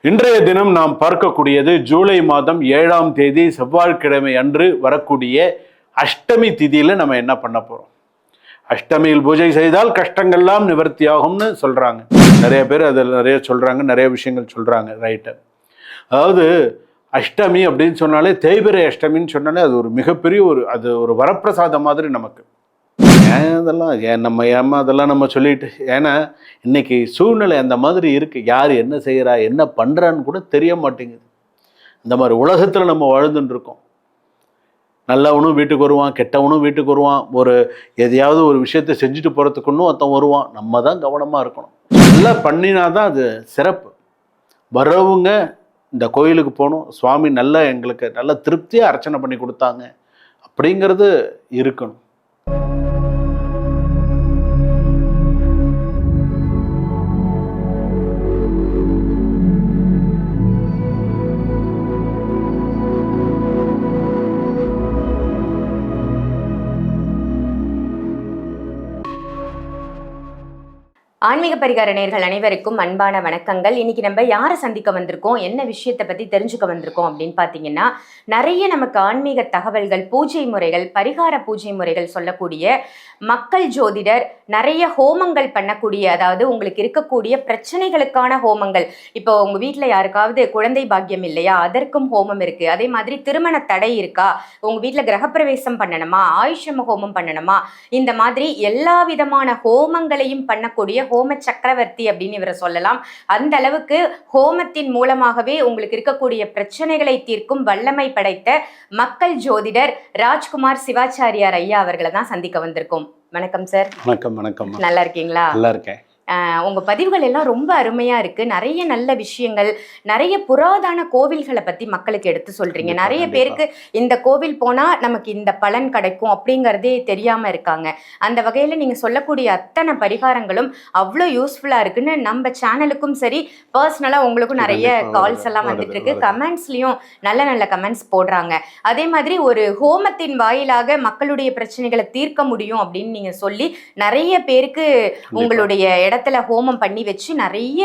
இன்றைய தினம் நாம் பார்க்கக்கூடியது ஜூலை மாதம் 7ஆம் தேதி செவ்வாய்க்கிழமை அன்று வரக்கூடிய அஷ்டமி திதியில நம்ம என்ன பண்ண போறோம். அஷ்டமியில் பூஜை செய்தால் கஷ்டங்கள்லாம் நிவர்த்தியாகும்னு சொல்றாங்க. நிறைய பேர் அதில் நிறைய சொல்றாங்க, நிறைய விஷயங்கள் சொல்றாங்க. ரைட்டு. அதாவது அஷ்டமி அப்படின்னு சொன்னாலே, தேய்பிறை அஷ்டமின்னு சொன்னாலே அது ஒரு மிகப்பெரிய ஒரு வரப்பிரசாதம் மாதிரி நமக்கு. அதெல்லாம் நம்ம அதெல்லாம் நம்ம சொல்லிட்டு, ஏன்னா இன்னைக்கு சூழ்நிலை அந்த மாதிரி இருக்கு. யார் என்ன செய்யறா, என்ன பண்றான்னு கூட தெரிய மாட்டேங்குது. இந்த மாதிரி உலகத்துல நம்ம வாழ்ந்துட்டு இருக்கோம். நல்லவனும் வீட்டுக்கு வருவான், கெட்டவனும் வீட்டுக்கு வருவான். எதையாவது ஒரு விஷயத்தை செஞ்சுட்டு போறதுக்குன்னும் ஒருத்தன் வருவான். நம்ம தான் கவனமா இருக்கணும். நல்லா பண்ணினாதான் அது சிறப்பு. வரவங்க இந்த கோயிலுக்கு போகணும், சுவாமி எங்களுக்கு நல்ல திருப்தியாக அர்ச்சனை பண்ணி கொடுத்தாங்க அப்படிங்கிறது இருக்கணும். ஆன்மீக பரிகார நேயர்கள் அனைவருக்கும் அன்பான வணக்கங்கள். இன்னைக்கு நம்ம யாரை சந்திக்க வந்திருக்கோம், என்ன விஷயத்தை பற்றி தெரிஞ்சுக்க வந்திருக்கோம் அப்படின்னு பார்த்தீங்கன்னா, நிறைய நமக்கு ஆன்மீக தகவல்கள், பூஜை முறைகள், பரிகார பூஜை முறைகள் சொல்லக்கூடிய மக்கள் ஜோதிடர், நிறைய ஹோமங்கள் பண்ணக்கூடிய, அதாவது உங்களுக்கு இருக்கக்கூடிய பிரச்சனைகளுக்கான ஹோமங்கள். இப்போ உங்கள் வீட்டில் யாருக்காவது குழந்தை பாக்கியம் இல்லையா, அதற்கும் ஹோமம் இருக்குது. அதே மாதிரி திருமண தடை இருக்கா, உங்கள் வீட்டில் கிரகப்பிரவேசம் பண்ணணுமா, ஆயுஷம ஹோமம் பண்ணணுமா, இந்த மாதிரி எல்லா விதமான ஹோமங்களையும் பண்ணக்கூடிய ஹோம சக்கரவர்த்தி அப்படின்னு இவரை சொல்லலாம். அந்த அளவுக்கு ஹோமத்தின் மூலமாகவே உங்களுக்கு இருக்கக்கூடிய பிரச்சனைகளை தீர்க்கும் வல்லமை படைத்த மக்கள் ஜோதிடர் ராஜ்குமார் சிவாச்சாரியார் ஐயா அவர்களை தான் சந்திக்க வந்திருக்கோம். வணக்கம் சார். வணக்கம். வணக்கம். நல்லா இருக்கீங்களா? நல்லா இருக்கேன். உங்க பதிவுகள் எல்லாம் ரொம்ப அருமையா இருக்கு. நிறைய நல்ல விஷயங்கள், நிறைய புராதன கோவில்களை பத்தி மக்களுக்கு எடுத்து சொல்றீங்க. நிறைய பேருக்கு இந்த கோவில் போனா நமக்கு இந்த பலன் கிடைக்கும் அப்படிங்கறதே தெரியாம இருக்காங்க. அந்த வகையில நீங்க சொல்லக்கூடிய அத்தனை பரிகாரங்களும் அவ்வளோ யூஸ்ஃபுல்லா இருக்குன்னு நம்ம சேனலுக்கும் சரி, பர்சனலா உங்களுக்கும் நிறைய கால்ஸ் எல்லாம் வந்துட்டு இருக்கு. கமெண்ட்ஸ்லயும் நல்ல நல்ல கமெண்ட்ஸ் போடுறாங்க. அதே மாதிரி ஒரு ஹோமத்தின் வாயிலாக மக்களுடைய பிரச்சனைகளை தீர்க்க முடியும் அப்படின்னு நீங்க சொல்லி நிறைய பேருக்கு உங்களுடைய இடத்துல ஹோமம் பண்ணி வச்சு நிறைய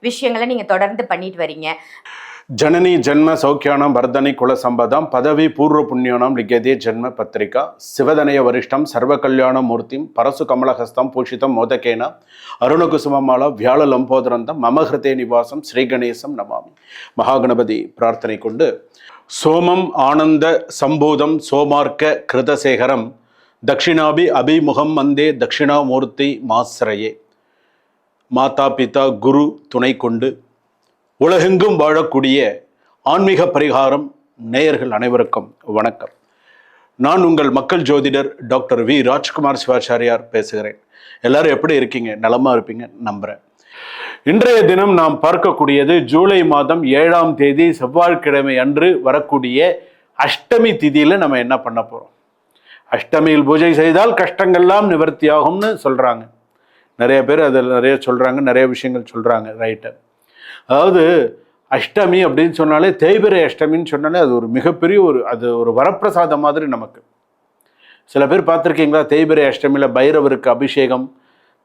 விஷயங்களை நீங்க தொடர்ந்து பண்ணிட்டு வரீங்க. ஜனனி ஜென்ம சௌக்கியானம் வர்தனி குல சம்பதம் பதவி பூர்வ புண்ணியோனம் லிகதே ஜென்ம பத்திரிகா சிவதனய வரிஷ்டம் சர்வ கல்யாண மூர்த்திம் பரசு கமலஹஸ்தம் பூஷிதம் மோதகேன அருணகுசுமமாலா வியாழ லம்போதரந்தம் மமஹிருதே நிவாசம் ஸ்ரீ கணேசம் நமாமி. மகாகணபதி பிரார்த்தனை கொண்டு, சோமம் ஆனந்த சம்பூதம் சோமார்க்க கிருதசேகரம் தட்சிணாபி அபிமுகம் வந்தே தட்சிணாமூர்த்தி மாஸ்ரயே. மாதா பிதா குரு துணை கொண்டு உலகெங்கும் வாழக்கூடிய ஆன்மீக பரிகாரம் நேயர்கள் அனைவருக்கும் வணக்கம். நான் உங்கள் மக்கள் ஜோதிடர் டாக்டர் வி ராஜ்குமார் சிவாச்சாரியார் பேசுகிறேன். எல்லாரும் எப்படி இருக்கீங்க? நலமா இருப்பீங்க நம்புறேன். இன்றைய தினம் நாம் பார்க்கக்கூடியது ஜூலை மாதம் 7ஆம் தேதி செவ்வாய்க்கிழமை அன்று வரக்கூடிய அஷ்டமி திதியில நம்ம என்ன பண்ண போறோம். அஷ்டமியில் பூஜை செய்தால் கஷ்டங்கள்லாம் நிவர்த்தியாகும்னு சொல்றாங்க. நிறைய பேர் அதில் நிறைய சொல்றாங்க, நிறைய விஷயங்கள் சொல்றாங்க. ரைட்டு. அதாவது அஷ்டமி அப்படின்னு சொன்னாலே, தேய்பிறை அஷ்டமின்னு சொன்னாலே அது ஒரு மிகப்பெரிய ஒரு வரப்பிரசாதம் மாதிரி நமக்கு. சில பேர் பார்த்துருக்கீங்களா, தேய்பிறை அஷ்டமியில் பைரவருக்கு அபிஷேகம்,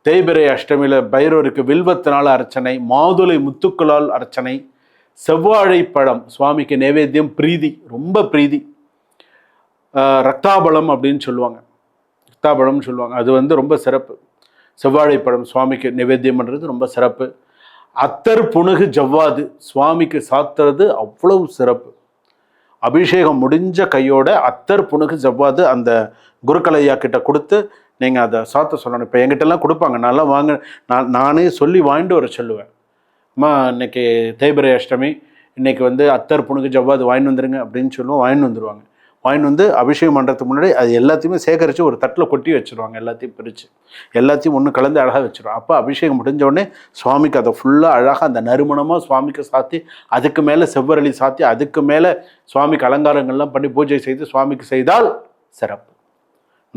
தேய்பிறை அஷ்டமியில் பைரவருக்கு வில்வத்தினால் அர்ச்சனை, மாதுளை முத்துக்களால் அர்ச்சனை, செவ்வாழை பழம் சுவாமிக்கு நைவேத்தியம், பிரீதி, ரொம்ப பிரீதி. ரக்தாபலம் அப்படின்னு சொல்லுவாங்க, ரக்தாபலம்னு சொல்லுவாங்க. அது ரொம்ப சிறப்பு. செவ்வாழைப்பழம் சுவாமிக்கு நிவேத்தியம் பண்ணுறது ரொம்ப சிறப்பு. அத்தர் புணுகு ஜவ்வாது சுவாமிக்கு சாத்துறது அவ்வளவு சிறப்பு. அபிஷேகம் முடிஞ்ச கையோட அத்தர் புணுகு ஜவ்வாது அந்த குருக்கலையா கிட்ட கொடுத்து நீங்கள் அதை சாத்த சொல்லணும். இப்போ எங்கிட்டலாம் கொடுப்பாங்க, நான்லாம் நானே சொல்லி வாங்கிட்டு வர சொல்லுவேன். அம்மா இன்னைக்கு தேய்பிறை அஷ்டமி, இன்னைக்கு அத்தர் புணுகு ஜவ்வாது வாங்கிட்டு வந்துருங்க அப்படின்னு சொல்லுவோம். வாங்கிட்டு வந்துடுவாங்க. வாங்கிட்டு வந்து அபிஷேகம் பண்ணுறதுக்கு முன்னாடி அது எல்லாத்தையுமே சேகரித்து ஒரு தட்டில் கொட்டி வச்சுருவாங்க. எல்லாத்தையும் பிரித்து எல்லாத்தையும் ஒன்று கலந்து அழகாக வச்சுருவாங்க. அப்போ அபிஷேகம் முடிஞ்ச உடனே சுவாமிக்கு அதை ஃபுல்லாக அழகாக அந்த நறுமணமாக சுவாமிக்கு சாத்தி, அதுக்கு மேலே செவ்வரளி சாத்தி, அதுக்கு மேலே சுவாமிக்கு அலங்காரங்கள்லாம் பண்ணி பூஜை செய்து சுவாமிக்கு செய்தால் சிறப்பு.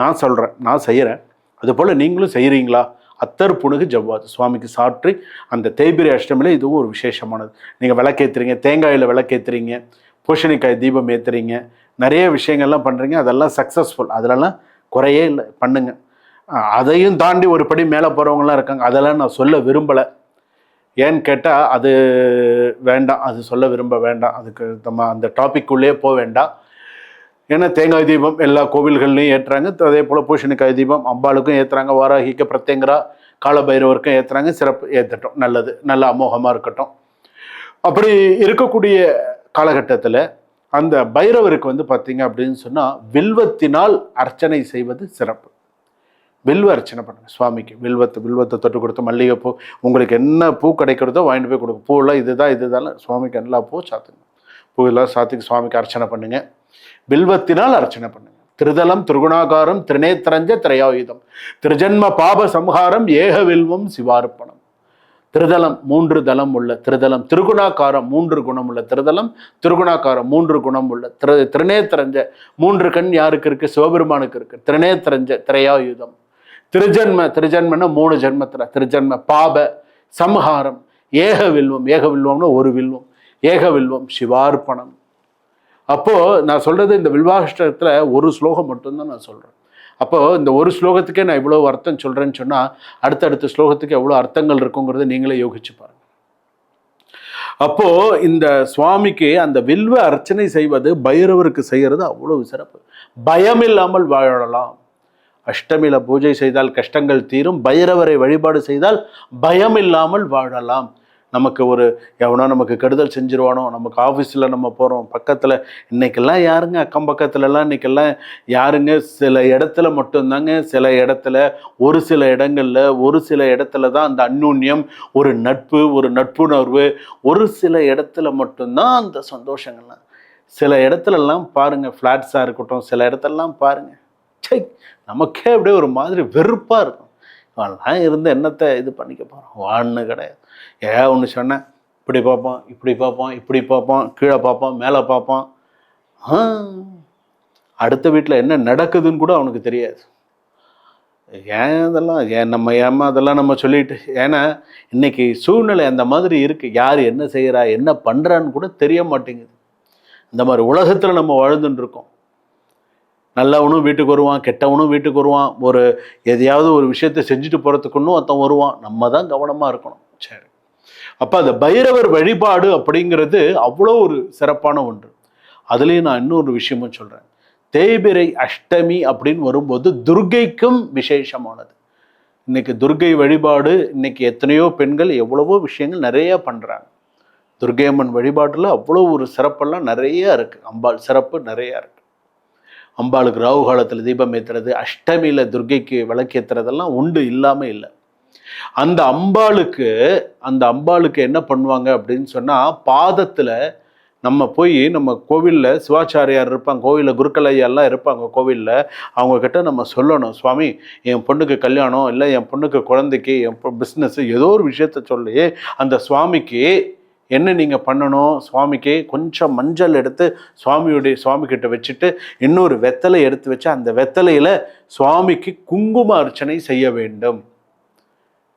நான் சொல்கிறேன், நான் செய்கிறேன். அதுபோல் நீங்களும் செய்கிறீங்களா? அத்தர் புணுகு ஜவ்வாது சுவாமிக்கு சாற்றி அந்த தேய்பிறை அஷ்டமியில் இதுவும் ஒரு விசேஷமானது. நீங்கள் விளக்கேற்றுறீங்க, தேங்காயில் விளக்கேற்றுறீங்க, பூசணிக்காய் தீபம் ஏற்றுறீங்க, நிறைய விஷயங்கள்லாம் பண்ணுறீங்க. அதெல்லாம் சக்ஸஸ்ஃபுல், அதிலெல்லாம் குறையே இல்லை, பண்ணுங்க. அதையும் தாண்டி ஒரு படி மேலே போகிறவங்களாம் இருக்காங்க, அதெல்லாம் நான் சொல்ல விரும்பலை. ஏன்னு கேட்டால் அது வேண்டாம், அது சொல்ல விரும்ப வேண்டாம், அதுக்கு நம்ம அந்த டாபிக்குள்ளேயே போக வேண்டாம். ஏன்னா தேங்காய் தீபம் எல்லா கோவில்கள்லையும் ஏற்றுறாங்க, அதே போல் பூசணிக்காய் தீபம் அம்பாளுக்கும் ஏற்றுறாங்க, வாராகிக்க பிரத்யங்கரா காலபைரவருக்கும் ஏற்றுறாங்க. சிறப்பு, ஏற்றட்டும், நல்லது, நல்ல அமோகமாக இருக்கட்டும். அப்படி இருக்கக்கூடிய காலகட்டத்தில் அந்த பைரவருக்கு வந்து பார்த்தீங்க அப்படின்னு சொன்னால் வில்வத்தினால் அர்ச்சனை செய்வது சிறப்பு. வில்வ அர்ச்சனை பண்ணுங்க சுவாமிக்கு. வில்வத்தை தொட்டு கொடுத்து, மல்லிகைப்பூ, உங்களுக்கு என்ன பூ கிடைக்கிறதோ வாங்கிட்டு போய் கொடுங்க. பூவெல்லாம் இதுதான் சுவாமிக்கு எல்லா பூ சாத்துங்க. பூ எல்லாம் சாத்திக்கு சுவாமிக்கு அர்ச்சனை பண்ணுங்க. வில்வத்தினால் அர்ச்சனை பண்ணுங்க. திருதலம் திருகுணாகாரம் திரிநேத்திரஞ்ச திரையாயுதம் திருஜன்ம பாப சம்ஹாரம் ஏக வில்வம் சிவார்ப்பணம். திருதலம் 3 தலம் உள்ள திருதலம், திருகுணாக்காரம் 3 குணம் உள்ள திருதலம், திருகுணாக்காரம் 3 குணம் உள்ள திருநேத்திரஞ்ச 3 கண் யாருக்கு இருக்கு? சிவபெருமானுக்கு இருக்கு. திருநேத்திரஞ்ச திரையாயுதம் திருஜன்மன்னா 3 ஜென்மத்துல திருஜன்ம பாப சம்ஹாரம் ஏக வில்வம்னா ஒரு வில்வம், ஏக வில்வம் சிவார்ப்பணம். அப்போ நான் சொல்றது இந்த வில்வாஷ்டகத்துல ஒரு ஸ்லோகம் மட்டும்தான் நான் சொல்றேன். அப்போ இந்த ஒரு ஸ்லோகத்துக்கே நான் இவ்வளவு அர்த்தம் சொல்றேன்னு சொன்னா அடுத்தடுத்த ஸ்லோகத்துக்கு எவ்வளவு அர்த்தங்கள் இருக்குங்கிறத நீங்களே யோகிச்சு பாருங்க. அப்போ இந்த சுவாமிக்கு அந்த வில்வ அர்ச்சனை செய்வது, பைரவருக்கு செய்யறது அவ்வளவு சிறப்பு. பயம் இல்லாமல் வாழலாம். அஷ்டமியில பூஜை செய்தால் கஷ்டங்கள் தீரும், பைரவரை வழிபாடு செய்தால் பயம் இல்லாமல் வாழலாம். நமக்கு ஒரு எவனோ நமக்கு கெடுதல் செஞ்சிருவானோ, நமக்கு ஆஃபீஸில் நம்ம போகிறோம், பக்கத்தில் இன்னைக்கெல்லாம் யாருங்க, அக்கம் பக்கத்துலலாம் இன்னைக்கெல்லாம் யாருங்க, சில இடத்துல மட்டும்தாங்க, சில இடத்துல ஒரு சில இடங்களில் ஒரு சில இடத்துல தான் அந்த அந்யுன்யம், ஒரு நட்பு, ஒரு நட்புணர்வு, ஒரு சில இடத்துல மட்டும்தான் அந்த சந்தோஷங்கள்லாம். சில இடத்துலலாம் பாருங்கள், ஃப்ளாட்ஸாக இருக்கட்டும், சில இடத்துலலாம் பாருங்கள், நமக்கே அப்படியே ஒரு மாதிரி வெறுப்பாக இருக்கும். அவன்லாம் இருந்து என்னத்தை இது பண்ணிக்க போகிறோம், வான்னு கிடையாது. ஒன்று சொன்னேன், இப்படி பார்ப்பான், இப்படி பார்ப்பான், இப்படி பார்ப்பான், கீழே பார்ப்பான், மேலே பார்ப்பான். அடுத்த வீட்டில் என்ன நடக்குதுன்னு கூட அவனுக்கு தெரியாது. அதெல்லாம் நம்ம சொல்லிட்டு, ஏன்னா இன்னைக்கு சூழ்நிலை அந்த மாதிரி இருக்குது. யார் என்ன செய்கிறா, என்ன பண்ணுறான்னு கூட தெரிய மாட்டேங்குது. இந்த மாதிரி உலகத்தில் நம்ம வாழ்ந்துட்டு இருக்கோம். நல்லவனும் வீட்டுக்கு வருவான், கெட்டவனும் வீட்டுக்கு வருவான், ஒரு எதையாவது ஒரு விஷயத்தை செஞ்சுட்டு போகிறதுக்குன்னும் ஒருத்தன் வருவான். நம்ம தான் கவனமாக இருக்கணும். சரி, அப்போ அந்த பைரவர் வழிபாடு அப்படிங்கிறது அவ்வளோ ஒரு சிறப்பான ஒன்று. அதுலேயும் நான் இன்னொரு விஷயமும் சொல்கிறேன். தேய்பிறை அஷ்டமி அப்படின்னு வரும்போது துர்க்கைக்கும் விசேஷமானது. இன்னைக்கு துர்க்கை வழிபாடு, இன்னைக்கு எத்தனையோ பெண்கள் எவ்வளவோ விஷயங்கள் நிறைய பண்ணுறாங்க. துர்க்கை அம்மன் வழிபாட்டில் அவ்வளோ ஒரு சிறப்பெல்லாம் நிறைய இருக்குது. அம்பாள் சிறப்பு நிறையா இருக்குது. அம்பாளுக்கு ராகு காலத்தில் தீபம் ஏற்றுறது, அஷ்டமியில் துர்க்கைக்கு விளக்கேற்றுறதெல்லாம் உண்டு, இல்லாமல் இல்லை. அந்த அம்பாளுக்கு என்ன பண்ணுவாங்க அப்படின்னு சொன்னால், பாதத்தில் நம்ம போய் நம்ம கோவிலில் சிவாச்சாரியார் இருப்பாங்க, கோவிலில் குருக்கள் ஐயாலாம் இருப்பாங்க கோவிலில், அவங்கக்கிட்ட நம்ம சொல்லணும், சுவாமி என் பொண்ணுக்கு கல்யாணம், இல்லை என் பொண்ணுக்கு குழந்தைக்கு, என் பிஸ்னஸ், ஏதோ ஒரு விஷயத்த சொல்லி அந்த சுவாமிக்கு என்ன நீங்கள் பண்ணணும், சுவாமிக்கு கொஞ்சம் மஞ்சள் எடுத்து சுவாமிக்கிட்ட வச்சுட்டு இன்னொரு வெத்தலை எடுத்து வச்சு அந்த வெத்தலையில் சுவாமிக்கு குங்கும அர்ச்சனை செய்ய வேண்டும்.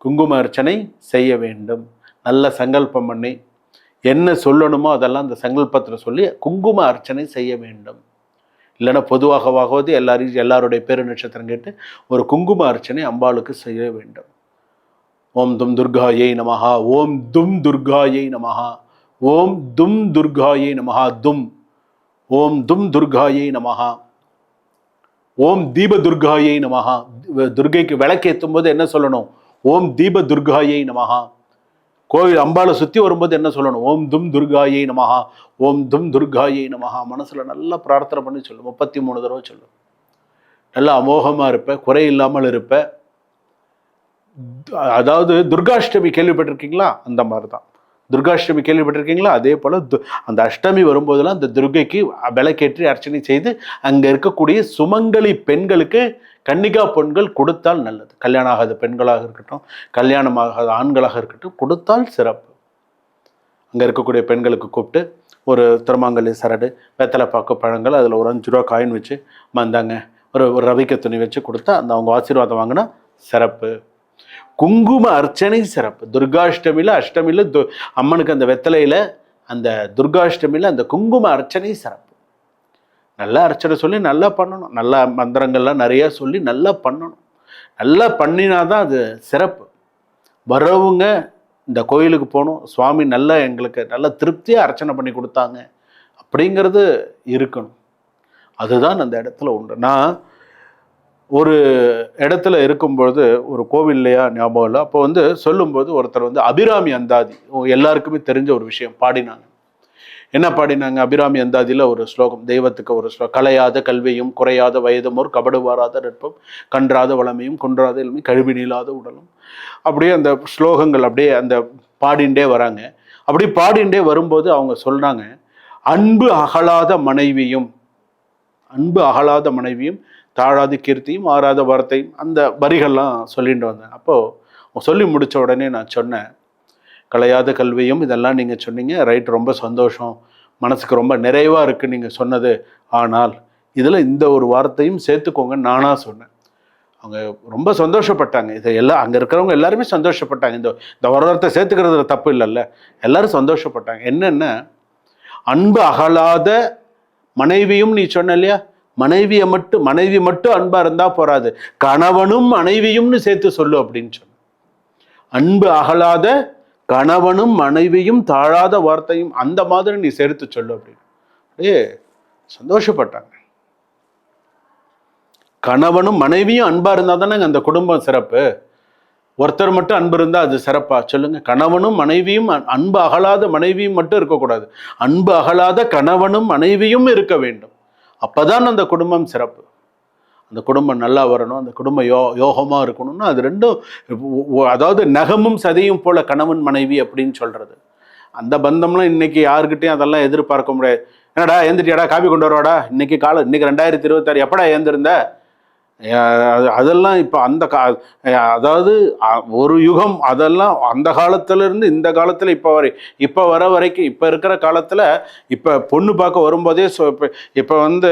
குங்கும அர்ச்சனை செய்ய வேண்டும். நல்ல சங்கல்பம் பண்ணி என்ன சொல்லணுமோ அதெல்லாம் அந்த சங்கல்பத்தில் சொல்லி குங்கும அர்ச்சனை செய்ய வேண்டும். இல்லைன்னா பொதுவாகவாவது எல்லாருடைய பேரு நட்சத்திரம் கேட்டு ஒரு குங்கும அர்ச்சனை அம்பாளுக்கு செய்ய வேண்டும். ஓம் தும் துர்காயை நமஹா, ஓம் தும் துர்காயை நமஹா, ஓம் தும் துர்காயை நமஹா, ஓம் தும் துர்காயை நமஹா, ஓம் தீப துர்காயை நமஹா. துர்கைக்கு விளக்கேற்றும் போது என்ன சொல்லணும்? ஓம் தீப துர்காயை நமஹா. கோவில் அம்பாளை சுற்றி வரும்போது என்ன சொல்லணும்? ஓம் தும் துர்காயை நமஹா, ஓம் தும் துர்காயை நமஹா. மனசில் நல்லா பிரார்த்தனை பண்ணி சொல்லு. 33 தடவை சொல்லு. நல்லா அமோகமாக இருப்ப, குறை இல்லாமல் இருப்ப. அதாவது துர்காஷ்டமி கேள்விப்பட்டிருக்கீங்களா? அந்த மாதிரி தான் துர்காஷ்டமி கேள்விப்பட்டிருக்கீங்களா? அதே போல் அந்த அஷ்டமி வரும்போதெல்லாம் அந்த துர்கைக்கு விளக்கேற்றி அர்ச்சனை செய்து அங்கே இருக்கக்கூடிய சுமங்கலி பெண்களுக்கு கன்னிகா பொண்கள் கொடுத்தால் நல்லது. கல்யாணம் ஆகாத பெண்களாக இருக்கட்டும், கல்யாணமாகாத ஆண்களாக இருக்கட்டும், கொடுத்தால் சிறப்பு. அங்கே இருக்கக்கூடிய பெண்களுக்கு கூப்பிட்டு ஒரு திருமாங்கல்ய சரடு, வெத்தலை பாக்கு பழங்கள், அதில் ஒரு 5 ரூபா காயின் வச்சு வந்தாங்க, ஒரு ரவிக்க துணி வச்சு கொடுத்தா அந்த அவங்க ஆசீர்வாதம் வாங்கினா சிறப்பு. குங்கும அர்ச்சனை சிறப்பு. துர்காஷ்டமியில் அஷ்டமியில் அம்மனுக்கு அந்த வெத்தலையில் அந்த துர்காஷ்டமியில் அந்த குங்கும அர்ச்சனை சிறப்பு. நல்லா அர்ச்சனை சொல்லி நல்லா பண்ணணும். நல்ல மந்திரங்கள்லாம் நிறையா சொல்லி நல்லா பண்ணணும். நல்லா பண்ணினாதான் அது சிறப்பு. வரவங்க இந்த கோயிலுக்கு போகணும், சுவாமி நல்லா எங்களுக்கு நல்ல திருப்தியாக அர்ச்சனை பண்ணி கொடுத்தாங்க அப்படிங்கிறது இருக்கணும். அதுதான் அந்த இடத்துல உண்டு. நான் ஒரு இடத்துல இருக்கும்பொழுது ஒரு கோவில்லையா ஞாபகம் இல்லை, அப்போ வந்து சொல்லும்போது ஒருத்தர் வந்து அபிராமி அந்தாதி எல்லாருக்குமே தெரிஞ்ச ஒரு விஷயம் பாடினாங்க. என்ன பாடினாங்க? அபிராமி அந்தாதியில் ஒரு ஸ்லோகம், தெய்வத்துக்கு ஒரு ஸ்லோகம், கலையாத கல்வியும் குறையாத வயதும் ஒரு கபடு வாராத நட்பும் கன்றாத வளமையும் குன்றாத இளமை கழுவி நீளாத உடலும். அப்படியே அந்த ஸ்லோகங்கள் அப்படியே அந்த பாடிண்டே வராங்க. அப்படி பாடிண்டே வரும்போது அவங்க சொல்றாங்க, அன்பு அகலாத மனைவியும் தாழாத கீர்த்தியும் ஆறாத வார்த்தையும், அந்த வரிகள்லாம் சொல்லிட்டு வந்தேன். அப்போது சொல்லி முடித்த உடனே நான் சொன்னேன், கலையாத கல்வியும் இதெல்லாம் நீங்கள் சொன்னீங்க, ரைட், ரொம்ப சந்தோஷம், மனசுக்கு ரொம்ப நிறைவாக இருக்குது நீங்கள் சொன்னது. ஆனால் இதில் இந்த ஒரு வார்த்தையும் சேர்த்துக்கோங்க நானாக சொன்னேன். அவங்க ரொம்ப சந்தோஷப்பட்டாங்க. இதை எல்லாம் அங்கே இருக்கிறவங்க எல்லாருமே சந்தோஷப்பட்டாங்க. இந்த ஒரு வார்த்தை சேர்த்துக்கிறதுல தப்பு இல்லைல்ல, எல்லாரும் சந்தோஷப்பட்டாங்க. என்னென்ன, அன்பு அகலாத மனைவியும் நீ சொன்ன இல்லையா, மனைவி மட்டும் அன்பா இருந்தா போறாது, கணவனும் மனைவியும்னு சேர்த்து சொல்லு அப்படின்னு சொன்ன. அன்பு அகலாத கணவனும் மனைவியும் தாழாத வார்த்தையும் அந்த மாதிரி நீ சேர்த்து சொல்லு அப்படின்னு அப்படியே சந்தோஷப்பட்டாங்க. கணவனும் மனைவியும் அன்பா இருந்தா தானே அந்த குடும்பம் சிறப்பு. ஒருத்தர் மட்டும் அன்பு இருந்தா அது சிறப்பா சொல்லுங்க? கணவனும் மனைவியும், அன்பு அகலாத மனைவியும் மட்டும் இருக்கக்கூடாது, அன்பு அகலாத கணவனும் மனைவியும் இருக்க வேண்டும். அப்பதான் அந்த குடும்பம் சிறப்பு. அந்த குடும்பம் நல்லா வரணும், அந்த குடும்பம் யோகமா இருக்கணும்னா அது ரெண்டும், அதாவது நகமும் சதையும் போல கணவன் மனைவி அப்படின்னு சொல்றது. அந்த பந்தம்லாம் இன்னைக்கு யாருக்கிட்டையும் அதெல்லாம் எதிர்பார்க்க முடியாது. என்னடா ஏந்திரியாடா, காப்பி கொண்டு வருவாடா, இன்னைக்கு 2026 எப்படா ஏந்திருந்த, அதெல்லாம் இப்போ அந்த அதாவது ஒரு யுகம், அதெல்லாம் அந்த காலத்துல இருந்து இந்த காலத்துல இப்போ வர வரைக்கும், இப்போ இருக்கிற காலத்துல இப்போ பொண்ணு பார்க்க வரும்போதே இப்போ வந்து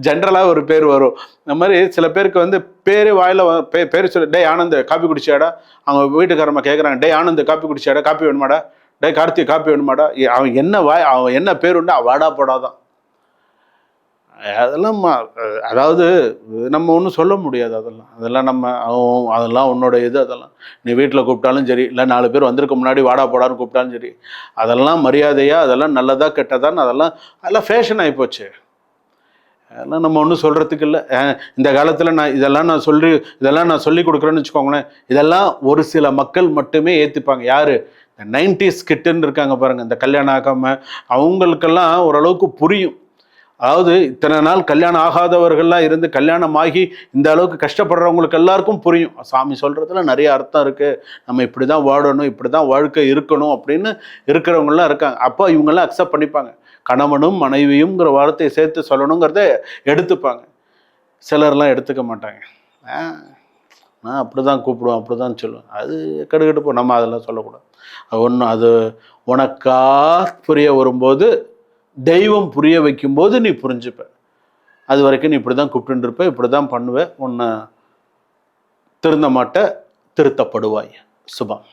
ஜென்ரலாக ஒரு பேர் வரும். இந்த மாதிரி சில பேருக்கு வந்து பேர் வாயில பேர் சொல்லி, டே ஆனந்த் காப்பி குடிச்சாடா, அவங்க வீட்டுக்காரம்மா கேட்குறாங்க, டே ஆனந்த் காப்பி குடிச்சாடா, காப்பி வேணுமாடா, டே கார்த்திக் காப்பி வேணுமாடா, அவன் என்ன பேர் உண்டா வாடா போடாதான். அதெல்லாம் அதாவது நம்ம ஒன்றும் சொல்ல முடியாது. அதெல்லாம் அதெல்லாம் உன்னோட இது. அதெல்லாம் நீ வீட்டில் கூப்பிட்டாலும் சரி, இல்லை 4 பேர் வந்திருக்க முன்னாடி வாடா போடான்னு கூப்பிட்டாலும் சரி, அதெல்லாம் மரியாதையா, அதெல்லாம் நல்லதா கெட்டதான்னு அதெல்லாம் ஃபேஷன் ஆகிப்போச்சு. அதெல்லாம் நம்ம ஒன்றும் சொல்கிறதுக்கு இல்லை. இந்த காலத்தில் இதெல்லாம் நான் சொல்லி கொடுக்குறேன்னு வச்சுக்கோங்களேன், இதெல்லாம் ஒரு சில மக்கள் மட்டுமே ஏற்றுப்பாங்க. யார்? இந்த 90s கிட்டுன்னு இருக்காங்க பாருங்கள், இந்த கல்யாணம் ஆகாமல், அவங்களுக்கெல்லாம் ஓரளவுக்கு புரியும். அதாவது இத்தனை நாள் கல்யாணம் ஆகாதவர்கள்லாம் இருந்து கல்யாணம் ஆகி இந்த அளவுக்கு கஷ்டப்படுறவங்களுக்கு எல்லாருக்கும் புரியும், சாமி சொல்கிறதுல நிறைய அர்த்தம் இருக்குது, நம்ம இப்படி தான் வாழணும், இப்படி தான் வாழ்க்கை இருக்கணும் அப்படின்னு இருக்கிறவங்களாம் இருக்காங்க. அப்போ இவங்கெல்லாம் அக்செப்ட் பண்ணிப்பாங்க. கணவனும் மனைவியும்ங்கிற வார்த்தையை சேர்த்து சொல்லணுங்கிறத எடுத்துப்பாங்க. சிலர்லாம் எடுத்துக்க மாட்டாங்க. நான் அப்படி தான் கூப்பிடுவேன், அப்படி தான் சொல்லுவேன், அது கெடுக்கெடுப்போம், நம்ம அதெல்லாம் சொல்லக்கூடாது. அது உனக்கா புரிய வரும்போது, தெய்வம் புரிய வைக்கும்போது நீ புரிஞ்சுப்ப. அது வரைக்கும் நீ இப்படி தான் கூப்பிட்டு இருப்ப, இப்படி தான் பண்ணுவேன், உன்னை திருந்த மாட்ட, திருத்தப்படுவாய். சுபம்.